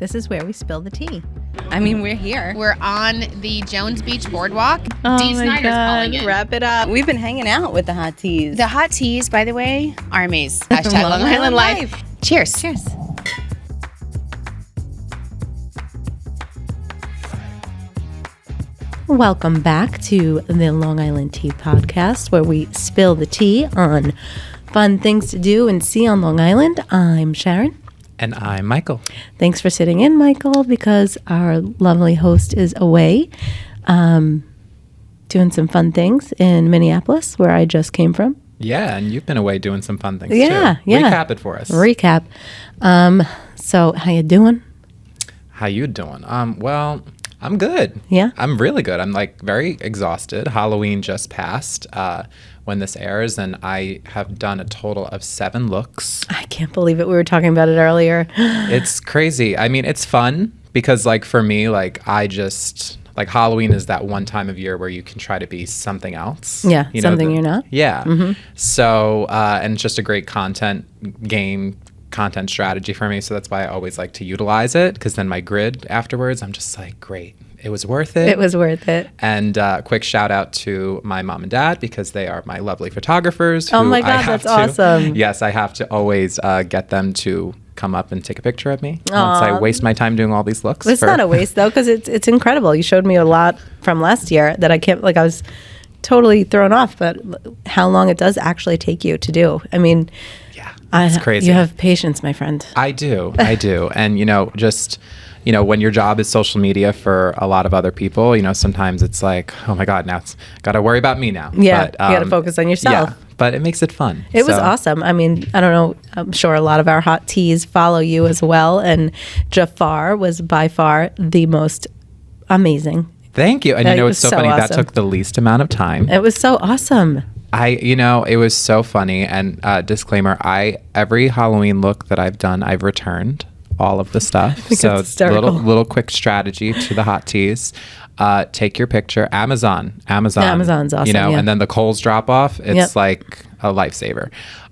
This is where we spill the tea. I mean, we're here. We're on the Jones Beach Boardwalk. Oh Dee my Snyder's God. calling it. Wrap it up. We've been hanging out with the hot teas. The hot teas, by the way, are amazing. Hashtag Long Island Life. Cheers. Cheers. Welcome back to the Long Island Tea Podcast, where we spill the tea on fun things to do and see on Long Island. I'm Sharon. And I'm Michael. Thanks for sitting in, Michael, because our lovely host is away doing some fun things in Minneapolis, where I just came from. Yeah, and you've been away doing some fun things Yeah. too. Recap it for us. Recap. So how you doing? How you doing? Well, I'm good. Yeah? I'm really good. I'm like very exhausted. Halloween just passed when this airs, and I have done a total of 7 looks. I can't believe it. We were talking about it earlier. It's crazy. I mean, it's fun because like for me, like I just like Halloween is that one time of year where you can try to be something else. Yeah, something you're not. Yeah. Mm-hmm. So, and it's just a great content strategy for me. So that's why I always like to utilize it, because then my grid afterwards, I'm just like, great. It was worth it. It was worth it. And quick shout out to my mom and dad, because they are my lovely photographers. Oh my God, that's awesome. Yes, I have to always get them to come up and take a picture of me once I waste my time doing all these looks. It's not a waste though, because it's incredible. You showed me a lot from last year that I can't, like I was totally thrown off, but how long it does actually take you to do. I mean, yeah, it's crazy. You have patience, my friend. I do. And, when your job is social media for a lot of other people, sometimes it's like, oh my God, now it's got to worry about me now. Yeah, you got to focus on yourself. Yeah, but it makes it fun. It was awesome. I mean, I don't know. I'm sure a lot of our hot teas follow you as well. And Jafar was by far the most amazing. Thank you. And it's so funny. Awesome. That took the least amount of time. It was so awesome. It was so funny. And disclaimer, every Halloween look that I've done, I've returned all of the stuff. So little quick strategy to the hot teas. Take your picture. Amazon. Yeah, Amazon's awesome. Yeah. And then the Kohl's drop off. It's like a lifesaver.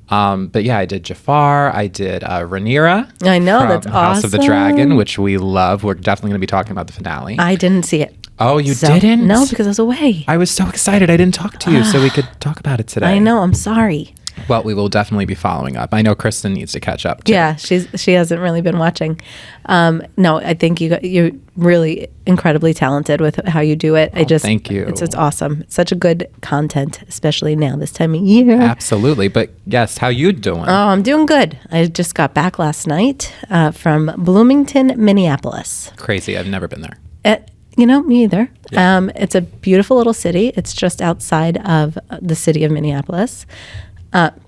But yeah, I did Jafar. I did Rhaenyra. I know, that's House awesome. of the Dragon, which we love. We're definitely going to be talking about the finale. I didn't see it. Oh, you didn't? No, because I was away. I was so excited. I didn't talk to you so we could talk about it today. I know. I'm sorry. Well, we will definitely be following up. I know Kristen needs to catch up too. Yeah, she hasn't really been watching. No, I think you're really incredibly talented with how you do it. Thank you. It's awesome. It's such a good content, especially now this time of year. Absolutely. But yes, how you doing? Oh, I'm doing good. I just got back last night from Bloomington, Minneapolis. Crazy. I've never been there. Me either. Yeah. It's a beautiful little city. It's just outside of the city of Minneapolis.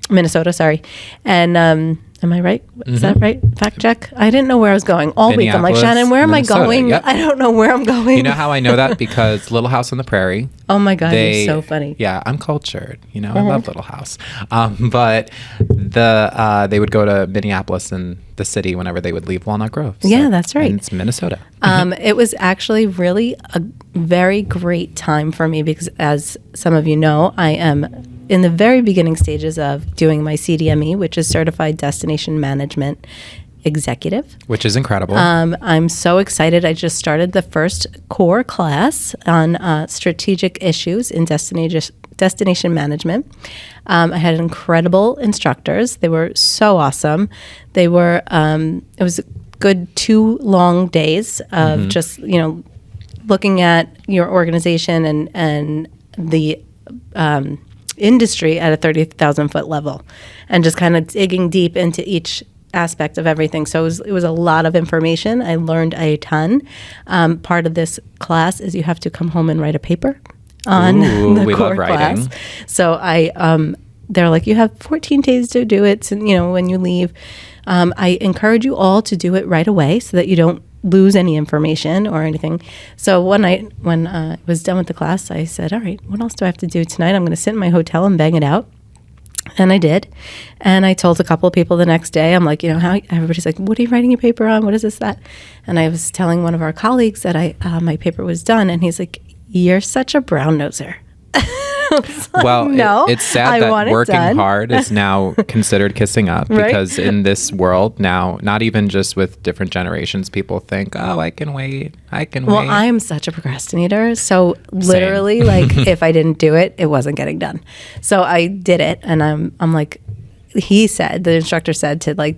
Minnesota, sorry. And am I right? Is that right? Fact check. I didn't know where I was going all week. I'm like, Shannon, where am I going? Yep. I don't know where I'm going. You know how I know that? Because Little House on the Prairie. Oh my God, you're so funny. Yeah, I'm cultured. I love Little House. But they would go to Minneapolis and the city whenever they would leave Walnut Grove. So, yeah, that's right. And it's Minnesota. It was actually really a very great time for me because, as some of you know, I am in the very beginning stages of doing my CDME, which is Certified Destination Management Executive. Which is incredible. I'm so excited. I just started the first core class on strategic issues in destination management. I had incredible instructors. They were so awesome. They were, it was a good 2 long days of just, looking at your organization and the industry at a 30,000 foot level and just kind of digging deep into each aspect of everything. So it was a lot of information. I learned a ton. Part of this class is you have to come home and write a paper on the core class. So they're like, you have 14 days to do it. And, when you leave, I encourage you all to do it right away so that you don't lose any information or anything. So one night when I was done with the class, I said, all right, what else do I have to do tonight? I'm going to sit in my hotel and bang it out. And I did. And I told a couple of people the next day, I'm like, how everybody's like, what are you writing your paper on? What is this, that? And I was telling one of our colleagues that my paper was done. And he's like, you're such a brown noser. Well, no, it's sad that working hard is now considered kissing up because in this world now, not even just with different generations, people think, oh, I can wait. Well, I'm such a procrastinator. So literally, like, if I didn't do it, it wasn't getting done. So I did it. And I'm like, the instructor said to, like,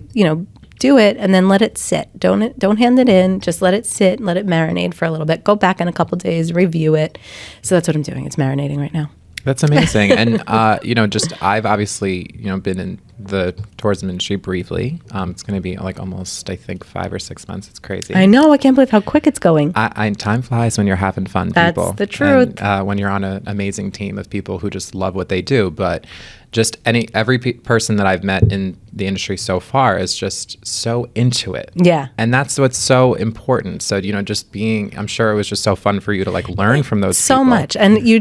do it and then let it sit. Don't hand it in. Just let it sit and let it marinate for a little bit. Go back in a couple days, review it. So that's what I'm doing. It's marinating right now. That's amazing. And, I've obviously, been in the tourism industry briefly. It's going to be like almost, I think, 5 or 6 months. It's crazy. I know. I can't believe how quick it's going. Time flies when you're having fun, people. That's the truth. And, when you're on an amazing team of people who just love what they do. But just every person that I've met in the industry so far is just so into it. Yeah. And that's what's so important. So, I'm sure it was just so fun for you to like learn from those people. So much. And you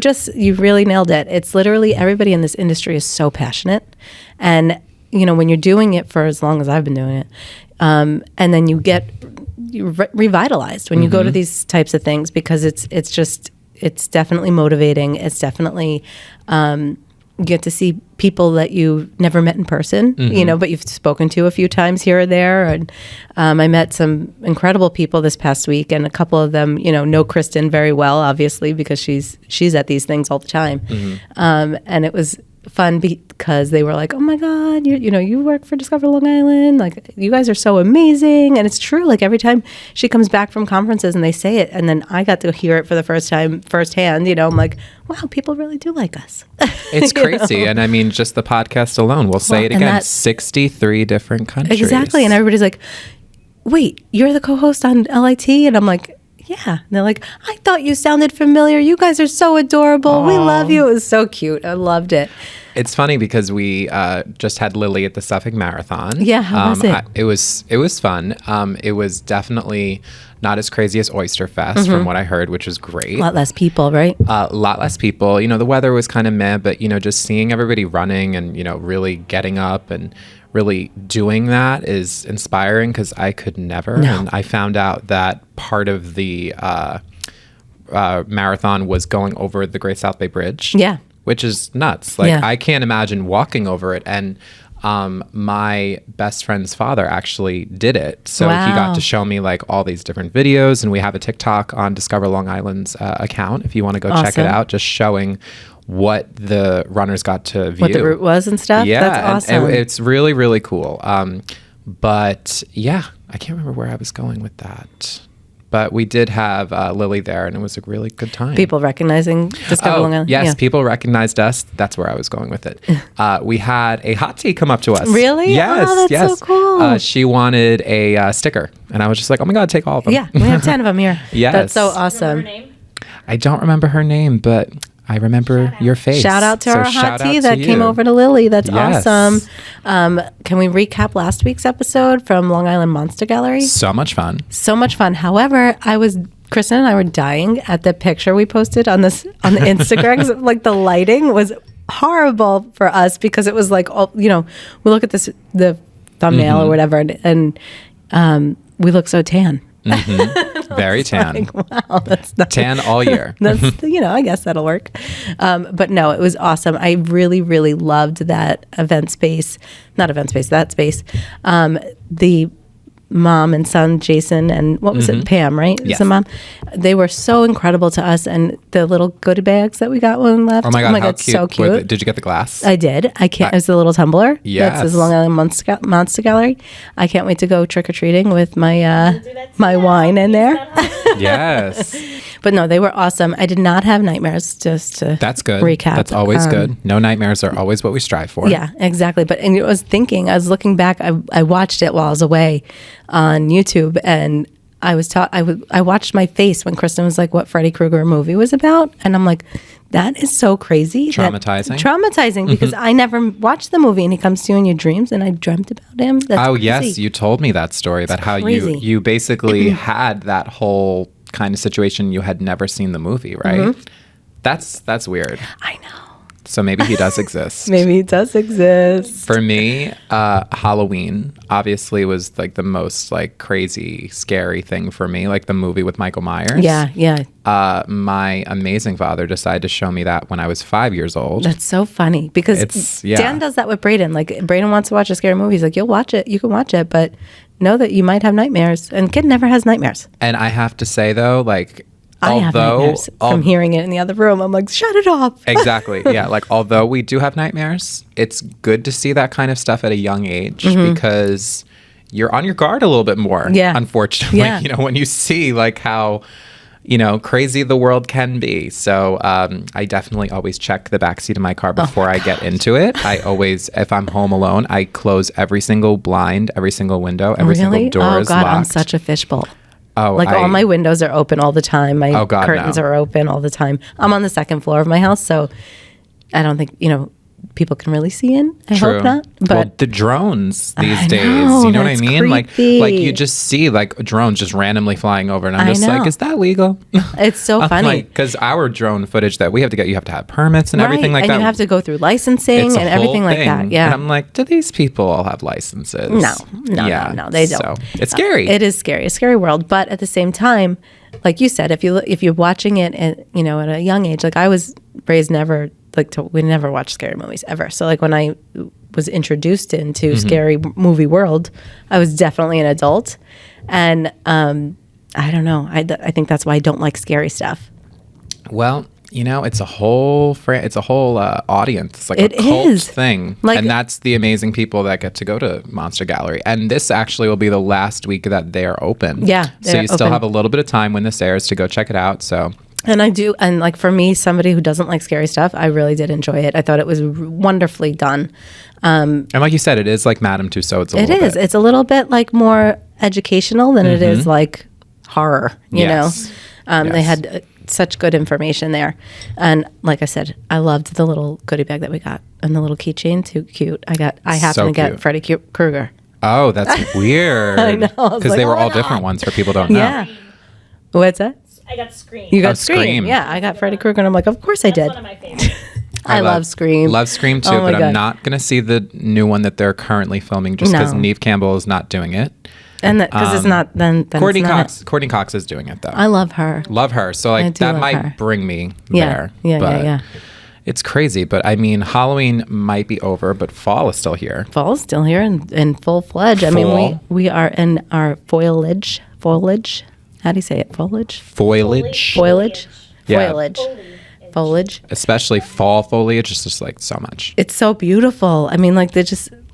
really nailed it. It's literally everybody in this industry is so passionate. And, when you're doing it for as long as I've been doing it, and then you get revitalized when you go to these types of things because it's definitely motivating. It's definitely, you get to see people that you never met in person, but you've spoken to a few times here or there. And I met some incredible people this past week, and a couple of them, know Kristen very well, obviously, because she's at these things all the time. And it was fun because they were like, oh my God, you work for Discover Long Island. Like, you guys are so amazing. And it's true. Like, every time she comes back from conferences and they say it, and then I got to hear it for the first time firsthand, I'm like, wow, people really do like us. It's crazy. And I mean, just the podcast alone, we'll say it again, 63 different countries. Exactly. And everybody's like, wait, you're the co-host on LIT? And I'm like, yeah. And they're like, I thought you sounded familiar. You guys are so adorable. Aww. We love you. It was so cute. I loved it. It's funny because we just had Lily at the Suffolk Marathon. Yeah, how was it? It was fun. It was definitely not as crazy as Oyster Fest from what I heard, which was great. A lot less people, right? A lot less people. The weather was kind of meh, but, just seeing everybody running and, really getting up and really doing that is inspiring because I could never. No. And I found out that part of the marathon was going over the Great South Bay Bridge. Yeah. Which is nuts. Like, I can't imagine walking over it. And my best friend's father actually did it. So he got to show me like all these different videos. And we have a TikTok on Discover Long Island's account. If you want to go check it out, just showing what the runners got to view. What the route was and stuff? Yeah. That's awesome. And it's really, really cool. But yeah, I can't remember where I was going with that. But we did have Lily there, and it was a really good time. People recognizing Discover Long Island? Yes, people recognized us. That's where I was going with it. We had a hot tea come up to us. Really? Yes, that's so cool. She wanted a sticker, and I was just like, oh my God, take all of them. Yeah, we have 10 of them here. Yes. That's so awesome. Do you remember her name? I don't remember her name, but I remember your face. Shout out to our hot tea that came over to Lily. That's awesome. Can we recap last week's episode from Long Island Monster Gallery? So much fun. So much fun. However, Kristen and I were dying at the picture we posted on the Instagram. Like, the lighting was horrible for us because it was like, we look at the thumbnail or whatever, and we look so tan. Very tan. Like, wow, that's nice. Tan all year. That's I guess that'll work. But no, it was awesome. I really, really loved that that space. The mom and son, Jason, and what was it, Pam, right? Yes. The mom. They were so incredible to us, and the little goodie bags that we got when we left. Oh my God, how cute. So cute. Did you get the glass? I did. It was the little tumbler. Yes. That says Long Island Monster Gallery. I can't wait to go trick-or-treating with my my wine in there. Yes. But no, they were awesome. I did not have nightmares, just to That's good. recap. That's always good. No nightmares are always what we strive for. Yeah, exactly. But I was looking back, I watched it while I was away on YouTube, and I watched my face when Kristen was like, what Freddy Krueger movie was about. And I'm like, that is so crazy. Traumatizing because I never watched the movie, and he comes to you in your dreams, and I dreamt about him. That's crazy. Yes. You told me that story about how you basically had that whole kind of situation. You had never seen the movie, right? That's weird. I know. So maybe he does exist. Maybe he does exist. For me, Halloween obviously was like the most like crazy, scary thing for me, like the movie with Michael Myers. Yeah. My amazing father decided to show me that when I was 5 years old. That's so funny because Dan does that with Brayden. Like Brayden wants to watch a scary movie. He's like, you'll watch it. You can watch it, but know that you might have nightmares. And kid never has nightmares. And I have to say though, like, I have nightmares from hearing it in the other room. I'm like, shut it off. Exactly. Yeah. Like, although we do have nightmares, it's good to see that kind of stuff at a young age because you're on your guard a little bit more. Yeah. Unfortunately, you know, when you see like how, you know, crazy the world can be. So I definitely always check the backseat of my car before I get into it. I always, if I'm home alone, I close every single blind, every single window, every single door is locked. I'm such a fishbowl. Oh, all my windows are open all the time. My curtains are open all the time. I'm on the second floor of my house, so I don't think, you know, people can really see in. I hope not. But the drones these days, you know what I mean? Creepy. Like you just see like drones just randomly flying over, and I'm just like, is that legal? It's so funny because our drone footage that we have to get, you have to have permits and everything like that. And you have to go through licensing and everything like that. Yeah. And I'm like, do these people all have licenses? No, they don't. So it's scary. It is scary. A scary world, but at the same time, like you said, if you're watching it at, you know, at a young age, like I was raised we never watched scary movies ever. So like when I was introduced into scary movie world, I was definitely an adult. And I don't know. I think that's why I don't like scary stuff. Well, you know, it's a whole audience. It's like a cult thing. Like, and that's the amazing people that get to go to Monster Gallery. And this actually will be the last week that they are open. Yeah. So you still have a little bit of time when this airs to go check it out. So. And I do. And like for me, somebody who doesn't like scary stuff, I really did enjoy it. I thought it was wonderfully done. And like you said, it is like Madame Tussauds. It's a little bit like more educational than it is like horror, you know? They had such good information there. And like I said, I loved the little goodie bag that we got and the little keychain. Too cute. I happened to get Freddy Krueger. Oh, that's weird. I know. Because they were all different ones for people who don't know. Yeah. What's that? I got Scream. You got Scream. Yeah, I got Freddy Krueger, and I'm like, of course I did. That's one of my favorites. I love Scream. Love Scream too, but I'm not going to see the new one that they're currently filming just because Neve Campbell is not doing it. And because it's not, then Courtney it's not Courtney Cox is doing it though. I love her. Love her. So like that might bring me there. Yeah. It's crazy, but I mean, Halloween might be over, but fall is still here. Fall is still here in full fledged. I mean, we are in our foliage. How do you say it? Foliage? Foliage. Yeah. Foliage. Especially fall foliage is just like so much. It's so beautiful. I mean, like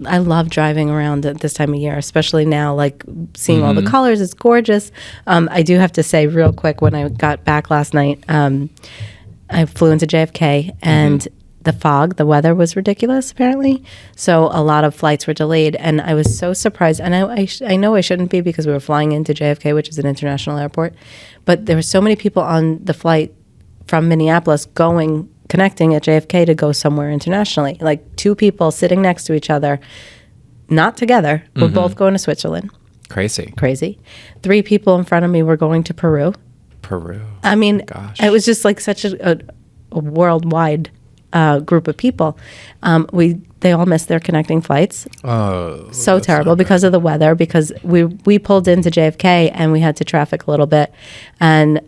I love driving around at this time of year, especially now, like seeing all the colors. It's gorgeous. I do have to say real quick, when I got back last night, I flew into JFK and the weather was ridiculous, apparently. So a lot of flights were delayed, and I was so surprised. And I know I shouldn't be because we were flying into JFK, which is an international airport, but there were so many people on the flight from Minneapolis connecting at JFK to go somewhere internationally. Like 2 people sitting next to each other, not together, were both going to Switzerland. Crazy. 3 people in front of me were going to Peru. I mean, it was just like such a worldwide group of people. They all missed their connecting flights. Oh, so terrible because of the weather. Because we pulled into JFK and we had to traffic a little bit, and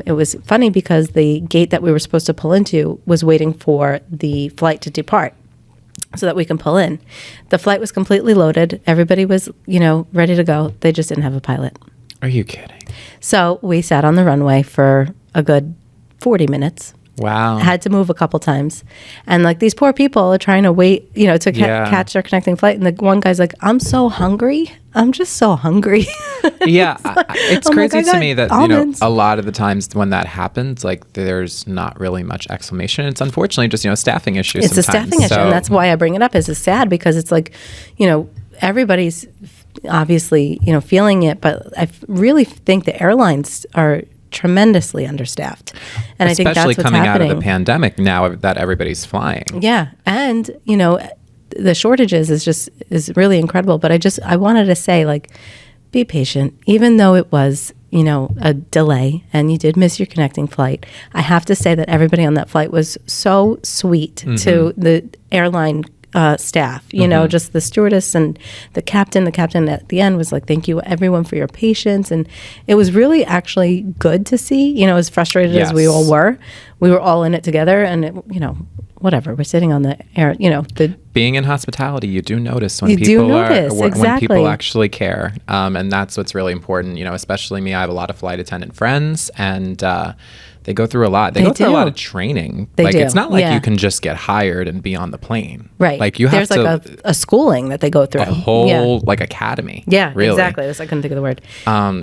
it was funny because the gate that we were supposed to pull into was waiting for the flight to depart, so that we can pull in. The flight was completely loaded. Everybody was, ready to go. They just didn't have a pilot. Are you kidding? So we sat on the runway for a good 40 minutes. Wow. Had to move a couple times. And like these poor people are trying to wait, to catch their connecting flight. And the one guy's like, I'm so hungry. I'm just so hungry. Yeah. It's crazy to me that, a lot of the times when that happens, like there's not really much explanation. It's unfortunately just, staffing issues. It's sometimes. A staffing issue. And that's why I bring it up. It's sad because it's like, everybody's obviously, feeling it. But I really think the airlines are tremendously understaffed, and I think that's what's coming happening. Out of the pandemic now that everybody's flying. Yeah, and the shortages is really incredible. But I wanted to say, like, be patient, even though it was a delay and you did miss your connecting flight, I have to say that everybody on that flight was so sweet to the airline staff, just the stewardess and the captain. The captain at the end was like, thank you everyone for your patience. And it was really actually good to see, as frustrated as we all were all in it together. And, whatever, we're sitting on the air, being in hospitality, you do notice when when people actually care. And that's what's really important, especially me. I have a lot of flight attendant friends and, they go through a lot. They go through a lot of training. It's not like you can just get hired and be on the plane. Right. Like you have There's a schooling that they go through. A whole academy. Yeah, really. Exactly. I couldn't think of the word.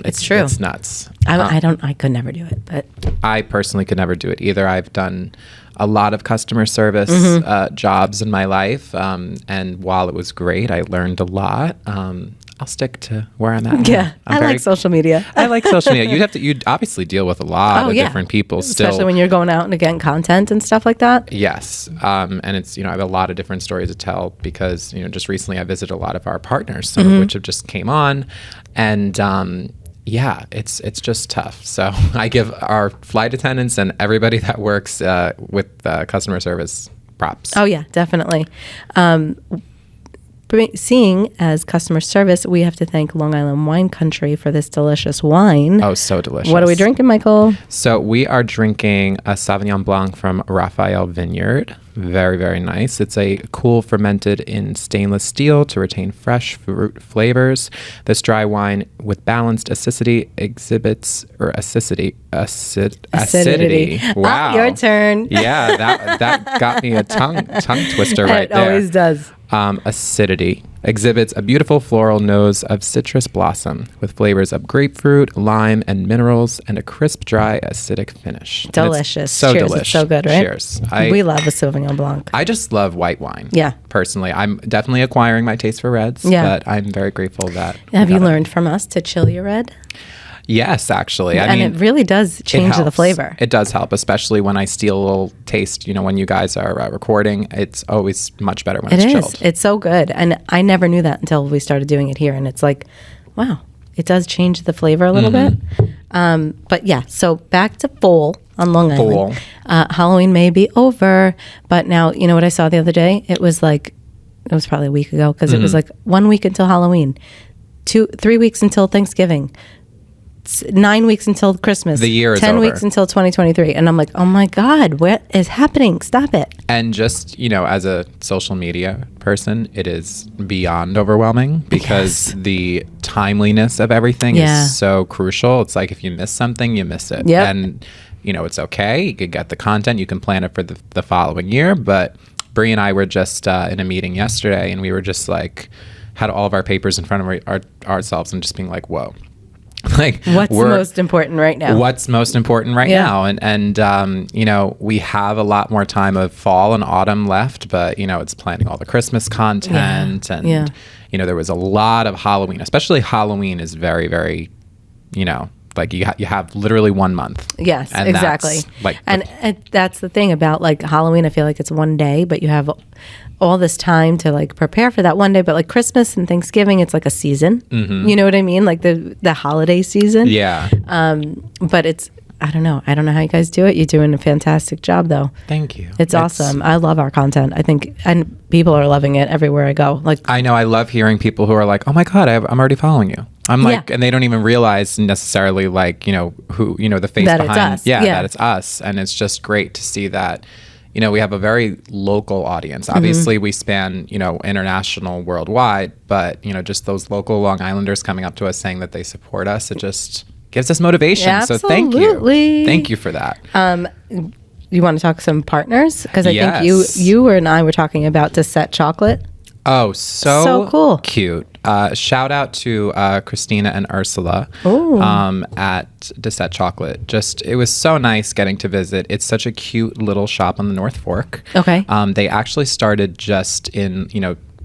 It's true. It's nuts. I could never do it, but I personally could never do it either. I've done a lot of customer service jobs in my life. And while it was great, I learned a lot. I'll stick to where I'm at. Yeah, I like social media. I like social media. You'd obviously deal with a lot of different people still. Especially when you're going out and getting content and stuff like that. Yes. And it's, I have a lot of different stories to tell because, just recently I visited a lot of our partners, some of which have just came on. And it's just tough. So I give our flight attendants and everybody that works with customer service props. Oh, yeah, definitely. Seeing as customer service, we have to thank Long Island Wine Country for this delicious wine. Oh, so delicious. What are we drinking, Michael? So we are drinking a Sauvignon Blanc from Raphael Vineyard. Very, very nice. It's a cool fermented in stainless steel to retain fresh fruit flavors. This dry wine with balanced acidity exhibits acidity. Wow. Your turn. Yeah, that got me a tongue twister right there. It always does. Acidity exhibits a beautiful floral nose of citrus blossom with flavors of grapefruit, lime, and minerals, and a crisp, dry, acidic finish. Delicious. So Cheers. delicious. It's so good, right? Cheers. We love a Sauvignon Blanc. I just love white wine. Yeah. Personally, I'm definitely acquiring my taste for reds. Yeah. But I'm very grateful that. Have you learned from us to chill your red? Yes, actually. I mean, it really does change the flavor. It does help, especially when I steal a little taste. When you guys are recording, it's always much better when it's chilled. It's so good. And I never knew that until we started doing it here. And it's like, wow, it does change the flavor a little bit. But yeah, so back to fall on Long Island. Halloween may be over, but now, you know what I saw the other day? It was probably a week ago because it was 1 week until Halloween, 3 weeks until Thanksgiving. 9 weeks until Christmas. The year is 10 over. weeks until 2023. And I'm like, oh my God, what is happening? Stop it. And just, as a social media person, it is beyond overwhelming because the timeliness of everything is so crucial. It's like if you miss something, you miss it. Yep. And, it's okay. You could get the content. You can plan it for the following year. But Bree and I were just in a meeting yesterday and we were just had all of our papers in front of ourselves and just being like, whoa. What's most important right now? What's most important right now? And we have a lot more time of fall and autumn left, but, it's planning all the Christmas content. And, there was a lot of Halloween, especially Halloween is very, very, you have literally 1 month. Yes, and exactly. That's that's the thing about Halloween. I feel like it's one day, but you have all this time to prepare for that one day. But Christmas and Thanksgiving, it's like a season. Mm-hmm. You know what I mean? The holiday season. Yeah. But I don't know how you guys do it. You're doing a fantastic job, though. Thank you. It's awesome. I love our content. I think, and people are loving it everywhere I go. I know. I love hearing people who are like, "Oh my God, I'm already following you." I'm and they don't even realize necessarily who the face that behind. It's us. That it's us, and it's just great to see that. We have a very local audience. Obviously, we span, international, worldwide, but, just those local Long Islanders coming up to us saying that they support us, it just gives us motivation. Absolutely. So thank you. Thank you for that. You want to talk some partners? Because I think you and I were talking about Disset Chocolate. Oh, so cool. Cute. Shout out to Christina and Ursula at Disset Chocolate. It was so nice getting to visit. It's such a cute little shop on the North Fork. Okay. They actually started just in,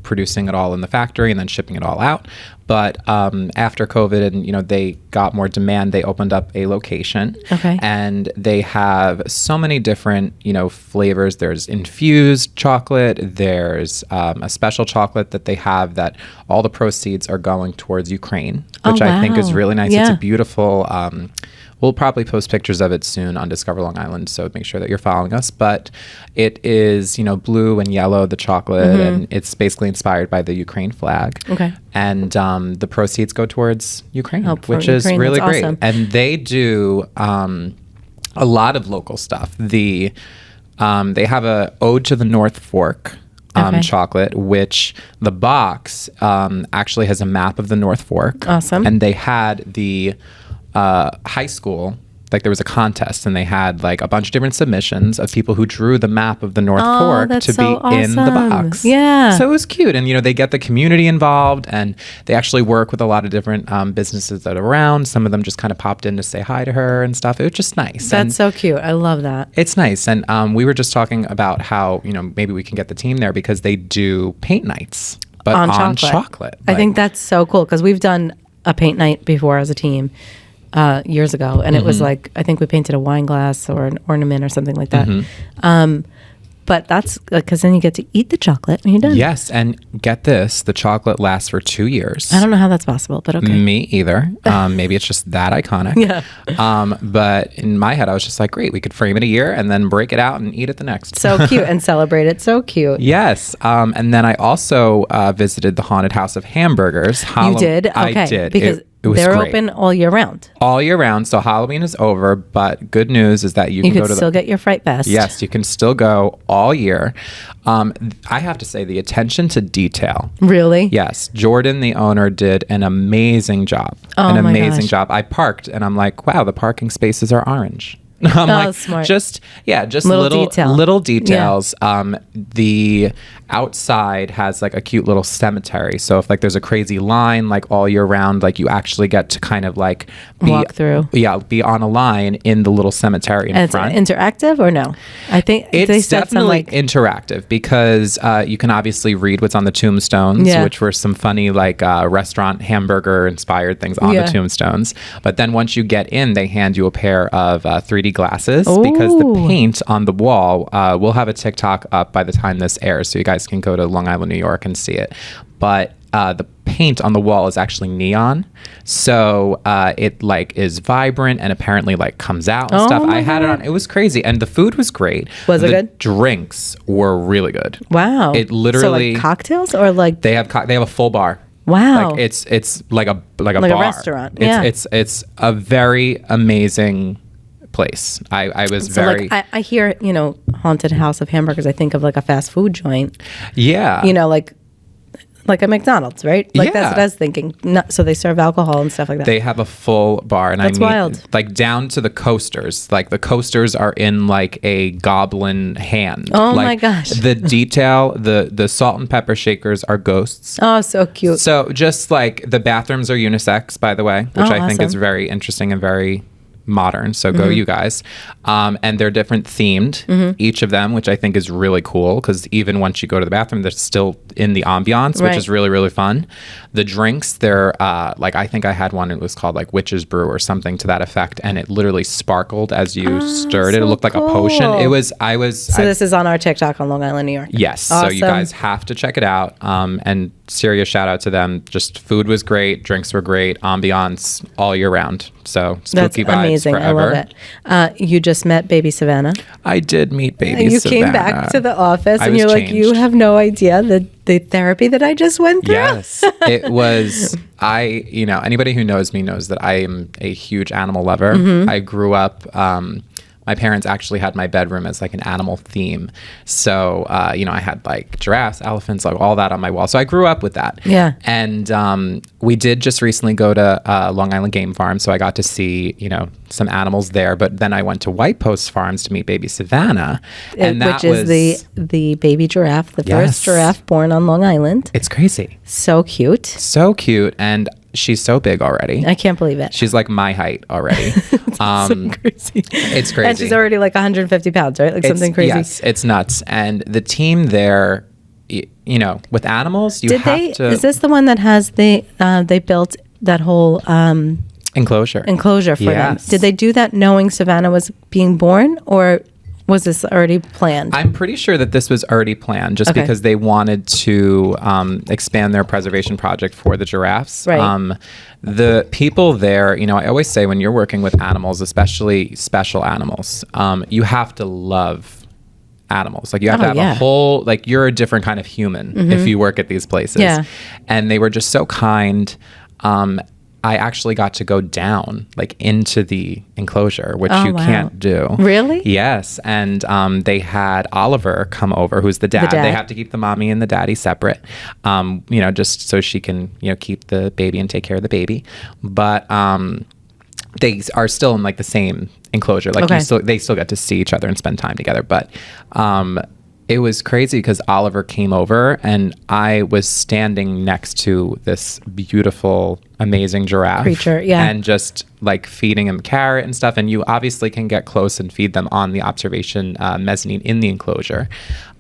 producing it all in the factory and then shipping it all out. But after COVID and, you know, they got more demand, they opened up a location. Okay. And they have so many different, you know, flavors. There's infused chocolate. There's a special chocolate that they have that all the proceeds are going towards Ukraine, which I think is really nice. Yeah. It's a beautiful... we'll probably post pictures of it soon on Discover Long Island, so make sure that you're following us. But it is, you know, blue and yellow, the chocolate, and it's basically inspired by the Ukraine flag. Okay. And the proceeds go towards Ukraine, which is really great. Awesome. And they do a lot of local stuff. They have a Ode to the North Fork chocolate, which the box actually has a map of the North Fork. Awesome. And they had the... high school, like there was a contest and they had like a bunch of different submissions of people who drew the map of the North Fork to be in the box. Yeah. So it was cute. And, you know, they get the community involved and they actually work with a lot of different businesses that are around. Some of them just kind of popped in to say hi to her and stuff. It was just nice. That's so cute. I love that. It's nice. And we were just talking about how, you know, maybe we can get the team there because they do paint nights, but on chocolate. I think that's so cool because we've done a paint night before as a team. Years ago, and it was like, I think we painted a wine glass or an ornament or something like that. But that's because then you get to eat the chocolate when you're done. Yes, and get this, the chocolate lasts for 2 years. I don't know how that's possible, but okay. Me either. Maybe it's just that iconic. Yeah. But in my head, I was just like, great, we could frame it a year and then break it out and eat it the next. So cute and celebrate it. So cute. Yes. And then I also visited the Haunted House of Hamburgers. You did? Okay. I did. Because they're great. Open all year round. All year round. So Halloween is over, but good news is that you can go to still get your Fright Fest. Yes, you can still go all year. I have to say the attention to detail. Really? Yes. Jordan, the owner, did an amazing job. Oh, an amazing job. I parked and I'm like, wow, the parking spaces are orange. I'm like, smart. Just little details. Yeah. The outside has like a cute little cemetery. So if like there's a crazy line like all year round, like you actually get to kind of like walk through. Yeah, be on a line in the little cemetery in front. It's interactive or no? I think it's definitely interactive because you can obviously read what's on the tombstones, which were some funny like restaurant hamburger inspired things on the tombstones. But then once you get in, they hand you a pair of 3D glasses because the paint on the wall, we'll have a TikTok up by the time this airs, so you guys can go to Long Island, New York and see it. But the paint on the wall is actually neon, so it like is vibrant and apparently like comes out and stuff. I had it on. It was crazy, and the food was great. Was it good? Drinks were really good. Wow. It literally so like cocktails or like they have a full bar. Wow. Like it's like a bar. A restaurant. It's a very amazing place. I was very... Like, I hear, you know, Haunted House of Hamburgers, I think of like a fast food joint. Yeah. You know, like a McDonald's, right? Like that's what I was thinking. So they serve alcohol and stuff like that. They have a full bar. And that's wild. Like down to the coasters. Like the coasters are in like a goblin hand. Oh like, my gosh. The detail, the salt and pepper shakers are ghosts. Oh, so cute. So just like the bathrooms are unisex, by the way, which I think is very interesting and very modern, so go you guys. And they're different themed, each of them, which I think is really cool because even once you go to the bathroom, they're still in the ambiance, which is really, really fun. The drinks, they're like, I think I had one, it was called like Witch's Brew or something to that effect, and it literally sparkled as you stirred it. It looked like a potion. So this is on our TikTok on Long Island, New York. Yes. Awesome. So you guys have to check it out. And serious shout out to them. Just food was great, drinks were great, ambiance all year round. So spooky vibes amazing. forever. I love it. You just met baby Savannah. I did meet baby Savannah. You came back to the office and you're like, you have no idea the therapy that I just went through. Yes. It was, anybody who knows me knows that I am a huge animal lover. I grew up, my parents actually had my bedroom as like an animal theme. So, I had like giraffes, elephants, like all that on my wall. So I grew up with that. Yeah. And we did just recently go to Long Island Game Farm. So I got to see, some animals there. But then I went to White Post Farms to meet baby Savannah. Which is the baby giraffe, the first giraffe born on Long Island. It's crazy. So cute. So cute. And she's so big already. I can't believe it. She's like my height already. So crazy. It's crazy. And she's already like 150 pounds, right? Like something crazy. Yes, it's nuts. And the team there you know, with animals, you Did have they? to. Is this the one that has they built that whole enclosure for them? Did they do that knowing Savannah was being born, or was this already planned? I'm pretty sure that this was already planned just because they wanted to expand their preservation project for the giraffes. Right. The people there, you know, I always say when you're working with animals, especially special animals, you have to love animals. Like you have to have a whole, like you're a different kind of human if you work at these places. Yeah. And they were just so kind. I actually got to go down like into the enclosure, which you can't do. Really? Yes. And they had Oliver come over, who's the dad. They have to keep the mommy and the daddy separate, you know, just so she can, you know, keep the baby and take care of the baby. But they are still in like the same enclosure. Like they still get to see each other and spend time together. But it was crazy because Oliver came over and I was standing next to this beautiful, amazing giraffe creature, and just like feeding him carrot and stuff. And you obviously can get close and feed them on the observation mezzanine in the enclosure.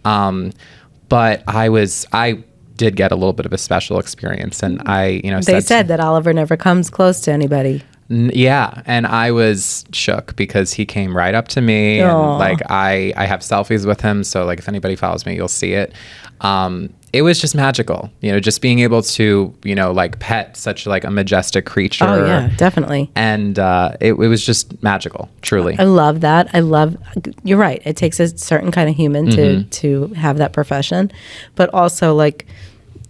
But I did get a little bit of a special experience, and I, you know, they said that Oliver never comes close to anybody. Yeah, and I was shook because he came right up to me. And like I have selfies with him, so like if anybody follows me, you'll see it. It was just magical, you know, just being able to, you know, like pet such like a majestic creature. Oh yeah, definitely. And it was just magical, truly. I love that. You're right. It takes a certain kind of human to have that profession, but also like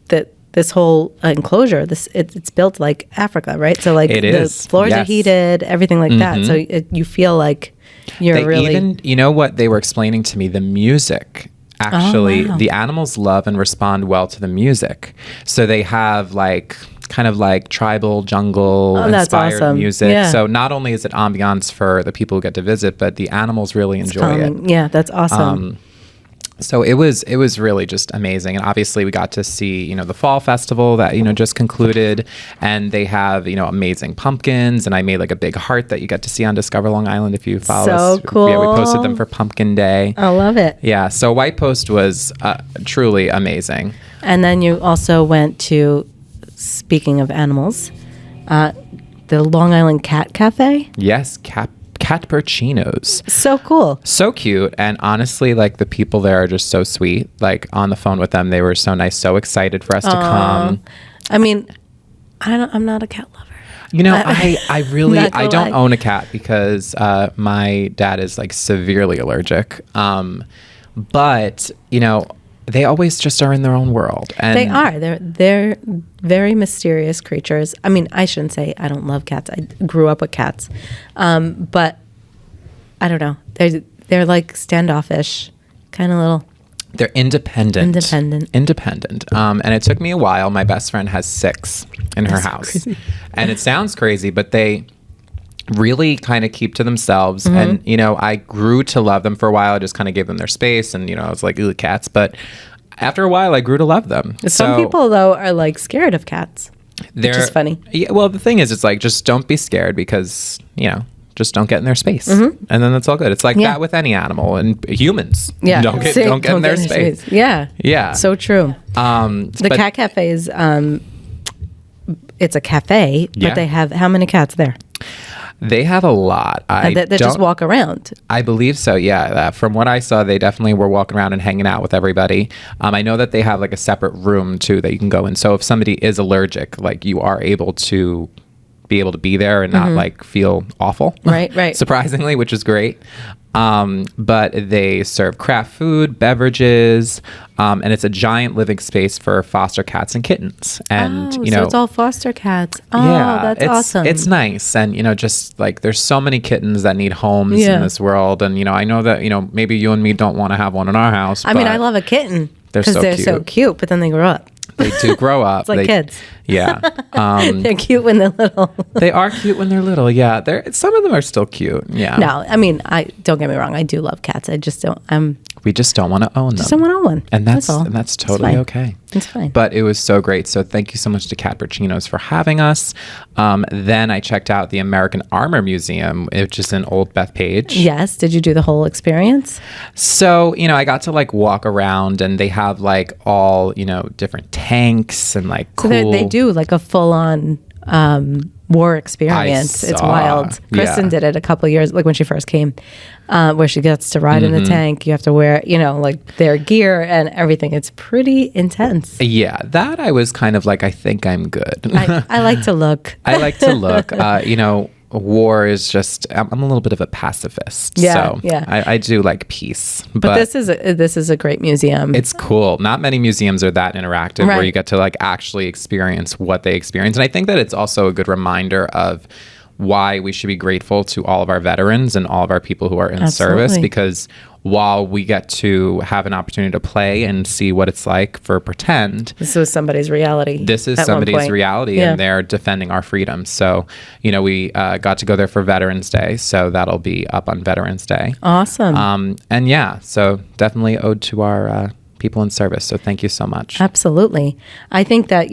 that. This whole enclosure, it's built like Africa, right? So like the floors are heated, everything like that. So you feel like you're really. You know what they were explaining to me? The music. Actually, the animals love and respond well to the music. So they have like kind of like tribal jungle inspired music. Yeah. So not only is it ambiance for the people who get to visit, but the animals really enjoy it. Yeah, that's awesome. So it was really just amazing. And obviously we got to see, you know, the fall festival that, you know, just concluded, and they have, you know, amazing pumpkins, and I made like a big heart that you get to see on Discover Long Island if you follow us. So cool. Yeah, we posted them for Pumpkin Day. I love it. Yeah. So White Post was truly amazing. And then you also went to, speaking of animals, the Long Island Cat Cafe. Yes. Catpurrcinos. So cool. So cute. And honestly, like the people there are just so sweet. Like on the phone with them, they were so nice, so excited for us to come. I mean, I'm not a cat lover. You know, I really, I don't own a cat because my dad is like severely allergic. But, you know, they always just are in their own world. And they are. They're very mysterious creatures. I mean, I shouldn't say I don't love cats. I grew up with cats. But I don't know. They're like standoffish, kind of little. They're independent. And it took me a while. My best friend has 6 in her house. Crazy. And it sounds crazy, but they really kind of keep to themselves. And, you know, I grew to love them for a while. I just kind of gave them their space, and, you know, I was like, ooh, cats. But after a while, I grew to love them. Some people, though, are like scared of cats, which is funny. Yeah, well, the thing is, it's like, just don't be scared because, you know, just don't get in their space. And then that's all good. It's like that with any animal and humans. Yeah. Don't get in their space. Yeah. Yeah. So true. The Cat Cafe is, it's a cafe, but they have, how many cats there? They have a lot. They just walk around. I believe so, yeah. From what I saw, they definitely were walking around and hanging out with everybody. I know that they have like a separate room too that you can go in. So if somebody is allergic, like you are able to be there and not like feel awful. Right. Surprisingly, which is great. But they serve craft food, beverages, and it's a giant living space for foster cats and kittens. And you know, so it's all foster cats. Oh, yeah, that's awesome. It's nice, and you know, just like there's so many kittens that need homes in this world, and you know, I know that you know maybe you and me don't want to have one in our house. I mean, I love a kitten because they're so cute, but then they grow up. They do grow up. It's like kids. Yeah. They're cute when they're little. They are cute when they're little. Yeah. Some of them are still cute. Yeah. No, I mean, don't get me wrong. I do love cats. I just don't. We just don't want to own them. Just don't want to own one. And that's all. And that's totally okay. It's fine. But it was so great. So thank you so much to Catpurrcino's for having us. Then I checked out the American Armor Museum, which is in Old Bethpage. Yes. Did you do the whole experience? So, I got to like walk around, and they have like all, different tanks and like cool. So they do like a full-on war experience. It's wild. Kristen did it a couple of years, like when she first came, where she gets to ride in the tank. You have to wear, like their gear and everything. It's pretty intense. Yeah, that I was kind of like, I think I'm good. I like to look. I like to look. War is just, I'm a little bit of a pacifist. So I do like peace. But this is a great museum. It's cool. Not many museums are that interactive where you get to like actually experience what they experience. And I think that it's also a good reminder of why we should be grateful to all of our veterans and all of our people who are in service, because while we get to have an opportunity to play and see what it's like for pretend, this was somebody's reality. This is somebody's reality, and they're defending our freedoms. So, we got to go there for Veterans Day, so that'll be up on Veterans Day. Awesome. So definitely ode to our people in service. So thank you so much. Absolutely. I think that,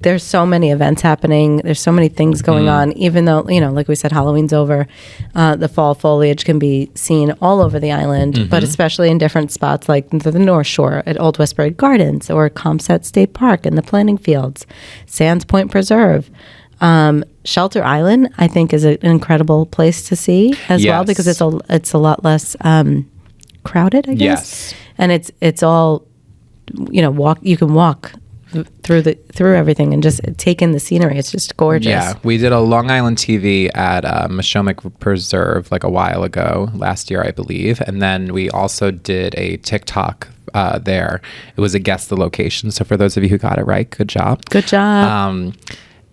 there's so many events happening. There's so many things going on, even though, like we said, Halloween's over. The fall foliage can be seen all over the island, but especially in different spots like the North Shore at Old Westbury Gardens or Comset State Park in the planting fields, Sands Point Preserve. Shelter Island, I think, is an incredible place to see as well, because it's a lot less crowded, I guess. Yes. And it's all, you can walk through everything and just take in the scenery. It's just gorgeous. Yeah, we did a Long Island TV at Mashomic Preserve like a while ago, last year I believe, and then we also did a TikTok there. It was a guess the location. So for those of you who got it right, good job. Good job.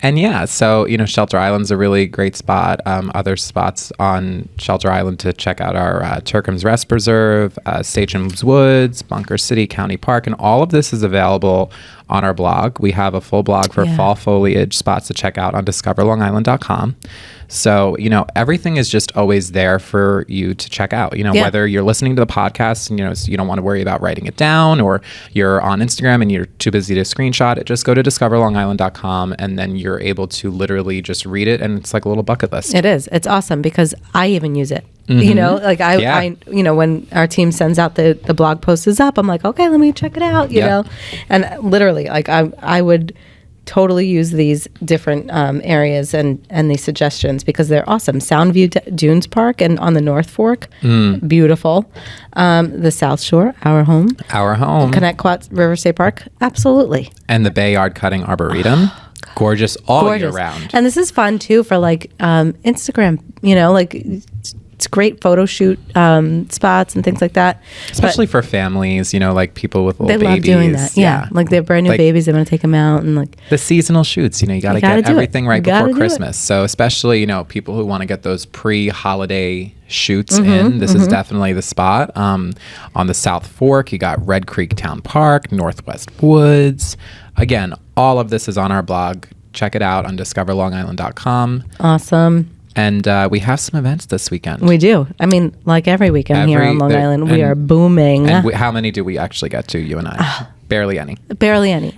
And so, Shelter Island's a really great spot. Other spots on Shelter Island to check out are Turkham's Rest Preserve, Sachem's Woods, Bunker City County Park, and all of this is available on our blog. We have a full blog for fall foliage spots to check out on discoverlongisland.com. So, everything is just always there for you to check out, whether you're listening to the podcast and, so you don't want to worry about writing it down, or you're on Instagram and you're too busy to screenshot it, just go to discoverlongisland.com and then you're able to literally just read it. And it's like a little bucket list. It is. It's awesome because I even use it. I when our team sends out the blog post is up, I'm like, okay, let me check it out, you know, and literally like I would totally use these different areas and these suggestions because they're awesome. Soundview Dunes Park and on the North Fork, beautiful. The South Shore, our home. Connecticut River State Park, absolutely. And the Bayard Cutting Arboretum. Gorgeous all year round. And this is fun too for like Instagram, it's great photo shoot spots and things like that. Especially for families, like people with little babies. They love doing that. Yeah. Like they have brand new babies, they want to take them out and like the seasonal shoots, you got to get everything right before Christmas. So especially, people who want to get those pre-holiday shoots in, this is definitely the spot. On the South Fork, you got Red Creek Town Park, Northwest Woods. Again, all of this is on our blog. Check it out on discoverlongisland.com. Awesome. And we have some events this weekend. We do. I mean, like every weekend here on Long Island, we are booming. And how many do we actually get to, you and I? Barely any.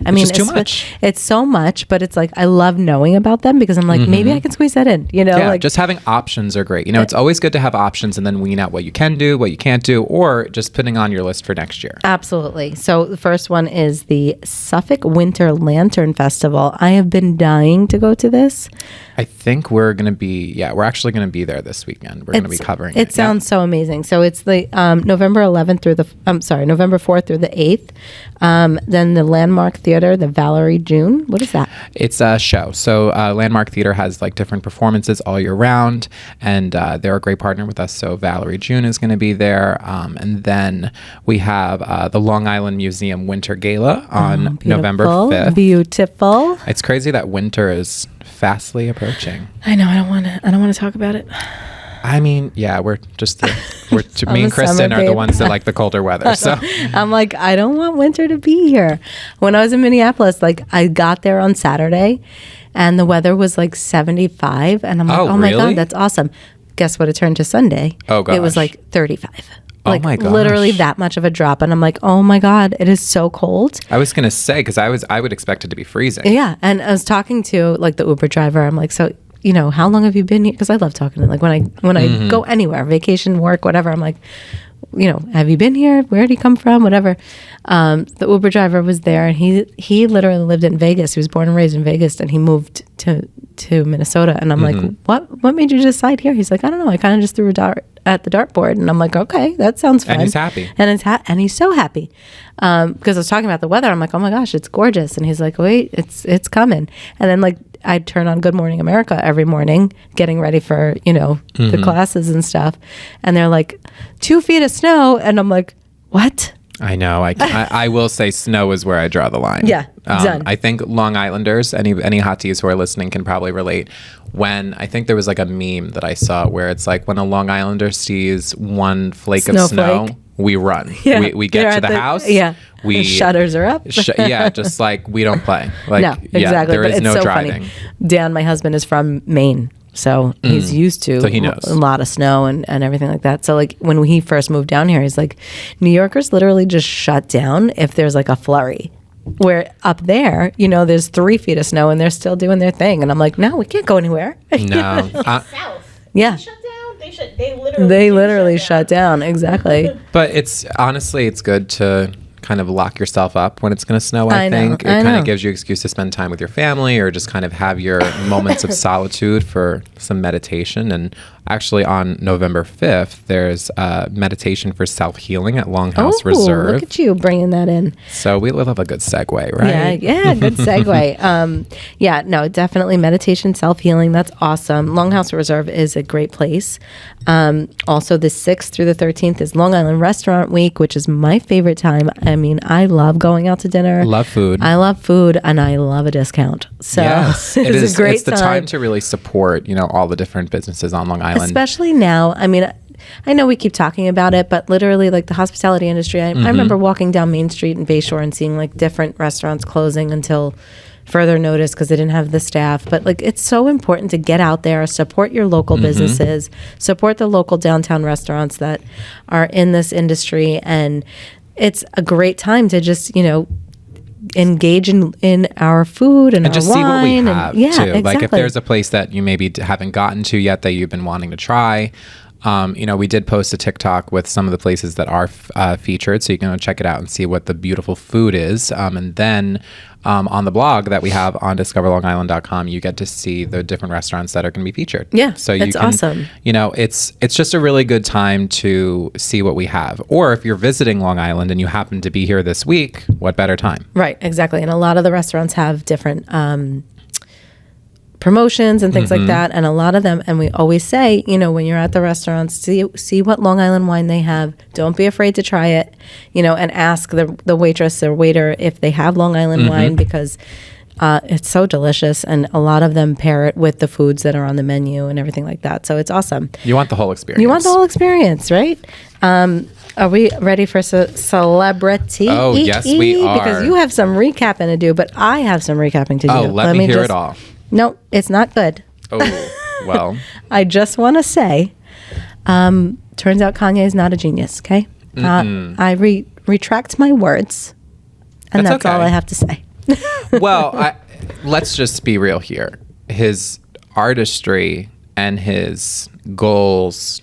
I mean, it's too much. It's so much, but it's like I love knowing about them because I'm like, maybe I can squeeze that in, Yeah, just having options are great. It's always good to have options and then wean out what you can do, what you can't do, or just putting on your list for next year. Absolutely. So the first one is the Suffolk Winter Lantern Festival. I have been dying to go to this. I think we're actually going to be there this weekend. We're going to be covering it. It sounds so amazing. So it's the November 4th through the 8th. Then the Landmark Theater, the Valerie June. What is that? It's a show. So Landmark Theater has like different performances all year round, and they're a great partner with us. So Valerie June is going to be there. And then we have the Long Island Museum Winter Gala on November 5th. Beautiful. It's crazy that winter is fastly approaching. I know. I don't want to talk about it. I mean, yeah, me and Kristen are the ones that like the colder weather. So I'm like, I don't want winter to be here. When I was in Minneapolis, like I got there on Saturday and the weather was like 75 and I'm like, oh my God, that's awesome. Guess what? It turned to Sunday. Oh gosh. It was like 35. Like, oh my gosh. Literally that much of a drop. And I'm like, oh my God, it is so cold. I was going to say, because I would expect it to be freezing. Yeah. And I was talking to like the Uber driver. I'm like, so, how long have you been here? Because I love talking to like when I go anywhere, vacation, work, whatever, I'm like, have you been here? Where did he come from? Whatever. The Uber driver was there and he literally lived in Vegas. He was born and raised in Vegas and he moved to Minnesota. And I'm like, what made you decide here? He's like, I don't know. I kind of just threw a dart at the dartboard. And I'm like, okay, that sounds fun. And he's happy. And he's so happy. Because I was talking about the weather. I'm like, oh my gosh, it's gorgeous. And he's like, wait, it's coming. And then like, I'd turn on Good Morning America every morning, getting ready for, the classes and stuff. And they're like, 2 feet of snow. And I'm like, what? I know. I will say snow is where I draw the line. Yeah, done. I think Long Islanders, any hot teas who are listening can probably relate. When I think there was like a meme that I saw where it's like when a Long Islander sees one flake of snow, we run. Yeah. We get to the house. Yeah. The shutters are up. Just like we don't play. Like, no, exactly. There is no so driving. Funny. Dan, my husband, is from Maine. So he's used to he knows. A lot of snow and everything like that. So like when he first moved down here, he's like, New Yorkers literally just shut down if there's like a flurry. Where up there, there's 3 feet of snow and they're still doing their thing. And I'm like, no, we can't go anywhere. No. South. Yeah. They shut down. They literally shut down. Exactly. But it's good to kind of lock yourself up when it's going to snow. I think it kind of gives you an excuse to spend time with your family or just kind of have your moments of solitude for some meditation. And actually on November 5th, there's meditation for self-healing at Longhouse Reserve. Look at you bringing that in. So we love a good segue, right? Yeah, good segue. No, definitely meditation, self-healing. That's awesome. Longhouse Reserve is a great place. Also, the 6th through the 13th is Long Island Restaurant Week, which is my favorite time. I mean, I love going out to dinner. Love food. I love food, and I love a discount. So yes, it's a great It's the time to really support, all the different businesses on Long Island. Especially now. I mean, I know we keep talking about it, but literally like the hospitality industry, I remember walking down Main Street in Bayshore and seeing like different restaurants closing until further notice because they didn't have the staff. But like it's so important to get out there, support your local businesses, support the local downtown restaurants that are in this industry. And it's a great time to just, engage in our food and our just wine. See what we have too. Exactly. Like if there's a place that you maybe haven't gotten to yet that you've been wanting to try. We did post a TikTok with some of the places that are featured, so you can go check it out and see what the beautiful food is. And then on the blog that we have on discoverlongisland.com, you get to see the different restaurants that are going to be featured. Yeah, so it's awesome. It's just a really good time to see what we have. Or if you're visiting Long Island and you happen to be here this week, what better time? Right, exactly. And a lot of the restaurants have different promotions and things like that, and a lot of them, and we always say, when you're at the restaurants, see what Long Island wine they have. Don't be afraid to try it, and ask the waitress or waiter if they have Long Island wine, because it's so delicious, and a lot of them pair it with the foods that are on the menu and everything like that. So it's awesome. You want the whole experience. You want the whole experience, right? Are we ready for celebrity? Oh, yes, we are. Because you have some recapping to do, but I have some recapping to do. Oh, let me hear it all. No, it's not good. Oh, well. I just want to say, turns out Kanye is not a genius, okay? I retract my words, and that's all I have to say. Well, let's just be real here. His artistry and his goals